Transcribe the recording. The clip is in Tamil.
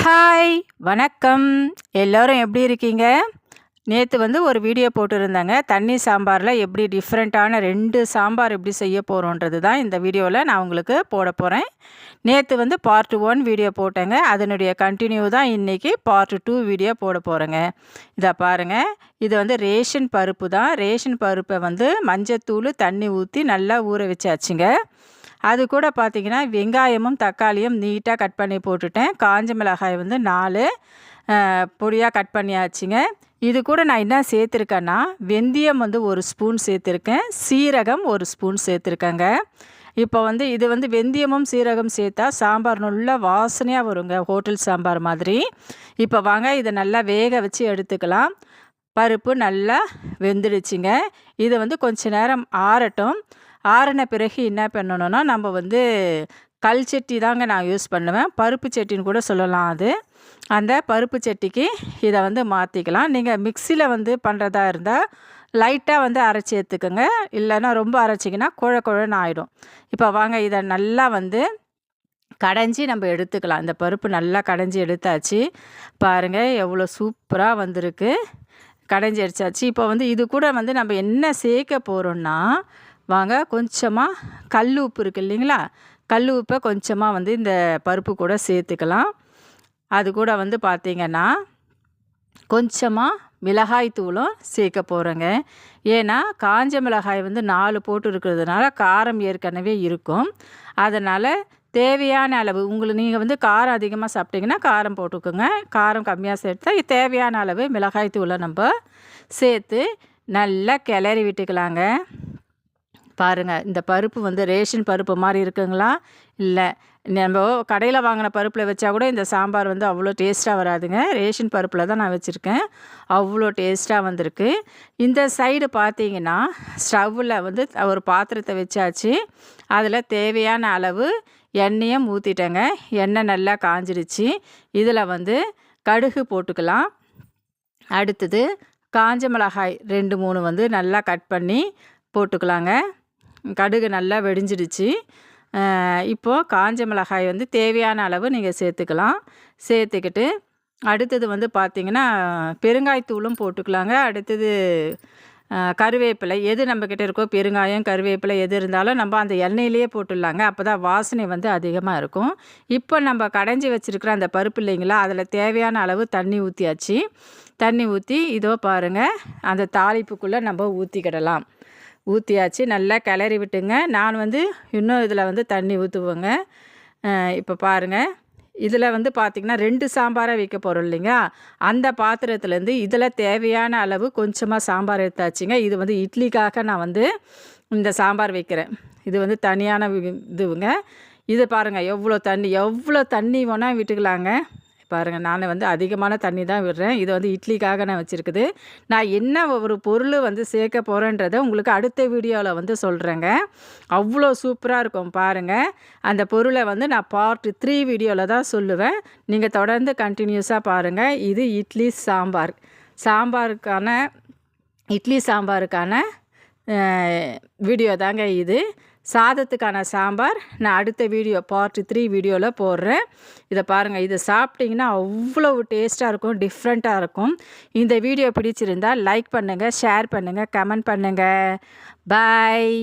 ஹாய் வணக்கம். எல்லோரும் எப்படி இருக்கீங்க? நேற்று வந்து ஒரு வீடியோ போட்டிருந்தாங்க. தண்ணி சாம்பாரில் எப்படி டிஃப்ரெண்ட்டான 2 சாம்பார் எப்படி செய்ய போகிறோன்றது தான் இந்த வீடியோவில் நான் உங்களுக்கு போட போகிறேன். நேற்று வந்து பார்ட் 1 வீடியோ போட்டேங்க. அதனுடைய கண்டினியூ தான் இன்றைக்கி பார்ட் 2 வீடியோ போட போகிறேங்க. இதை பாருங்கள், இது வந்து ரேஷன் பருப்பு தான். ரேஷன் பருப்பை வந்து மஞ்சத்தூள் தண்ணி ஊற்றி நல்லா ஊற வச்சாச்சுங்க. அது கூட பார்த்திங்கன்னா வெங்காயமும் தக்காளியும் நீட்டாக கட் பண்ணி போட்டுட்டேன். காஞ்ச மிளகாய் வந்து 4 பொடியாக கட் பண்ணியாச்சுங்க. இது கூட நான் என்ன சேர்த்துருக்கேன்னா, வெந்தயம் வந்து 1 ஸ்பூன் சேர்த்துருக்கேன், சீரகம் 1 ஸ்பூன் சேர்த்துருக்கேங்க. இப்போ வந்து இது வந்து வெந்தயமும் சீரகம் சேர்த்தா சாம்பார் நல்லா வாசனையாக வருங்க, ஹோட்டல் சாம்பார் மாதிரி. இப்போ வாங்க இதை நல்லா வேக வச்சு எடுத்துக்கலாம். பருப்பு நல்லா வெந்துடுச்சுங்க. இதை வந்து கொஞ்ச நேரம் ஆறட்டும். ஆறின பிறகு என்ன பண்ணணுன்னா, நம்ம வந்து கல் சட்டி தாங்க நான் யூஸ் பண்ணுவேன். பருப்பு சட்டின்னு கூட சொல்லலாம் அது. அந்த பருப்பு சட்டிக்கு இதை வந்து மாற்றிக்கலாம். நீங்கள் மிக்சியில் வந்து பண்ணுறதா இருந்தால் லைட்டாக வந்து அரைச்சி எடுத்துக்கோங்க. இல்லைன்னா ரொம்ப அரைச்சிங்கன்னா குழன்னு ஆகிடும். இப்போ வாங்க இதை நல்லா வந்து கடைஞ்சி நம்ம எடுத்துக்கலாம். இந்த பருப்பு நல்லா கடைஞ்சி எடுத்தாச்சு. பாருங்கள் எவ்வளோ சூப்பராக வந்திருக்கு. கடைஞ்சி எடுத்தாச்சு. இப்போ வந்து இது கூட வந்து நம்ம என்ன சேர்க்க போகிறோன்னா, வாங்க கொஞ்சமாக கல் உப்பு இருக்குது இல்லைங்களா, கல் உப்பை கொஞ்சமாக வந்து இந்த பருப்பு கூட சேர்த்துக்கலாம். அது கூட வந்து பார்த்திங்கன்னா கொஞ்சமாக மிளகாய் தூளும் சேர்க்க போகிறேங்க. ஏன்னா காஞ்ச மிளகாய் வந்து 4 போட்டு இருக்கிறதுனால காரம் ஏற்கனவே இருக்கும். அதனால் தேவையான அளவு நீங்கள் வந்து காரம் அதிகமாக சாப்பிட்டிங்கன்னா காரம் போட்டுக்கோங்க. காரம் கம்மியாக சேர்த்தா தேவையான அளவு மிளகாய் தூளை நம்ம சேர்த்து நல்லா கிளறி விட்டுக்கலாங்க. பாருங்கள், இந்த பருப்பு வந்து ரேஷன் பருப்பு மாதிரி இருக்குங்களா? இல்லை, நம்ம கடையில் வாங்கின பருப்பில் வச்சா கூட இந்த சாம்பார் வந்து அவ்வளோ டேஸ்ட்டாக வராதுங்க. ரேஷன் பருப்பில் தான் நான் வச்சுருக்கேன். அவ்வளோ டேஸ்ட்டாக வந்திருக்கு. இந்த சைடு பார்த்தீங்கன்னா ஸ்டவ்வில் வந்து ஒரு பாத்திரத்தை வச்சாச்சு. அதில் தேவையான அளவு எண்ணெயை ஊற்றிட்டேங்க. எண்ணெய் நல்லா காஞ்சிடுச்சு. இதில் வந்து கடுகு போட்டுக்கலாம். அடுத்தது காஞ்ச மிளகாய் 2 3 வந்து நல்லா கட் பண்ணி போட்டுக்கலாங்க. கடுகு நல்லா வெடிஞ்சிடுச்சு. இப்போது காஞ்ச மிளகாய் வந்து தேவையான அளவு நீங்கள் சேர்த்துக்கலாம். சேர்த்துக்கிட்டு அடுத்தது வந்து பார்த்திங்கன்னா பெருங்காயத்தூளும் போட்டுக்கலாங்க. அடுத்தது கருவேப்பிலை எது நம்மக்கிட்ட இருக்கோ, பெருங்காயம் கருவேப்பிலை எது இருந்தாலும் நம்ம அந்த எண்ணெயிலேயே போட்டுடலாங்க. அப்போ தான் வாசனை வந்து அதிகமாக இருக்கும். இப்போ நம்ம கடைஞ்சி வச்சுருக்கிற அந்த பருப்பு இல்லைங்களா, அதில் தேவையான அளவு தண்ணி ஊற்றியாச்சு. தண்ணி ஊற்றி இதோ பாருங்கள், அந்த தாளிப்புக்குள்ளே நம்ம ஊற்றிக்கிடலாம். ஊற்றியாச்சு. நல்லா கிளறி விட்டுங்க. நான் வந்து இன்னும் இதில் வந்து தண்ணி ஊற்றுவேங்க. இப்போ பாருங்கள், இதில் வந்து பார்த்திங்கன்னா 2 சாம்பாராக வைக்க போகிறோம் இல்லைங்க, அந்த பாத்திரத்துலேருந்து இதில் தேவையான அளவு கொஞ்சமாக சாம்பார் எடுத்தாச்சுங்க. இது வந்து இட்லிக்காக நான் வந்து இந்த சாம்பார் வைக்கிறேன். இது வந்து தனியான இதுவுங்க. இது பாருங்கள் எவ்வளோ தண்ணி வேணால் விட்டுக்கலாங்க. பாருங்கள், நான் வந்து அதிகமான தண்ணி தான் விடுறேன். இது வந்து இட்லிக்காக நான் வச்சுருக்குது. நான் என்ன ஒரு பொருள் வந்து சேர்க்க போகிறேன்றதை உங்களுக்கு அடுத்த வீடியோவில் வந்து சொல்கிறேங்க. அவ்வளோ சூப்பராக இருக்கும் பாருங்கள். அந்த பொருளை வந்து நான் பார்ட் 3 வீடியோவில் தான் சொல்லுவேன். நீங்கள் தொடர்ந்து கண்டினியூஸாக பாருங்கள். இது இட்லி சாம்பாருக்கான வீடியோ தாங்க இது. சாதத்துக்கான சாம்பார் நான் அடுத்த வீடியோ பார்ட் 3 வீடியோவில் போடுறேன். இதை பாருங்கள், இதை சாப்பிட்டிங்கன்னா அவ்வளோ டேஸ்ட்டாக இருக்கும், டிஃப்ரெண்ட்டாக இருக்கும். இந்த வீடியோ பிடிச்சிருந்தால் லைக் பண்ணுங்கள், ஷேர் பண்ணுங்கள், கமெண்ட் பண்ணுங்கள். பாய்.